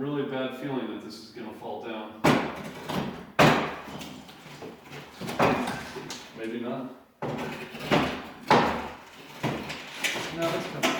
really bad feeling that this is gonna fall down. Maybe not. No, it's coming.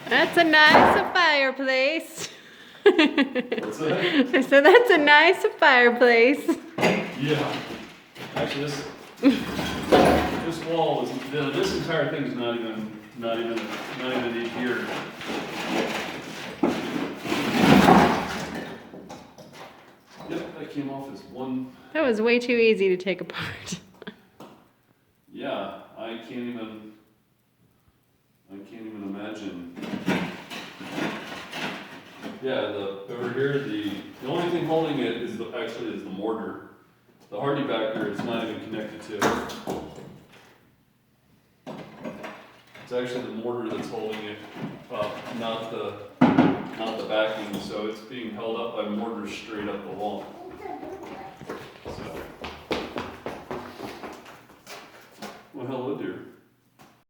That's a nice fireplace. What's that? I said that's a nice fireplace. Yeah. Actually, this wall is this entire thing is not even in here. Yep, that came off as one. That was way too easy to take apart. Yeah, I can't even imagine. Yeah, over here the only thing holding it is actually the mortar. The hardy backer it's not even connected to. It's actually the mortar that's holding it up, not the backing. So it's being held up by mortar straight up the wall. So, well, hello, dear.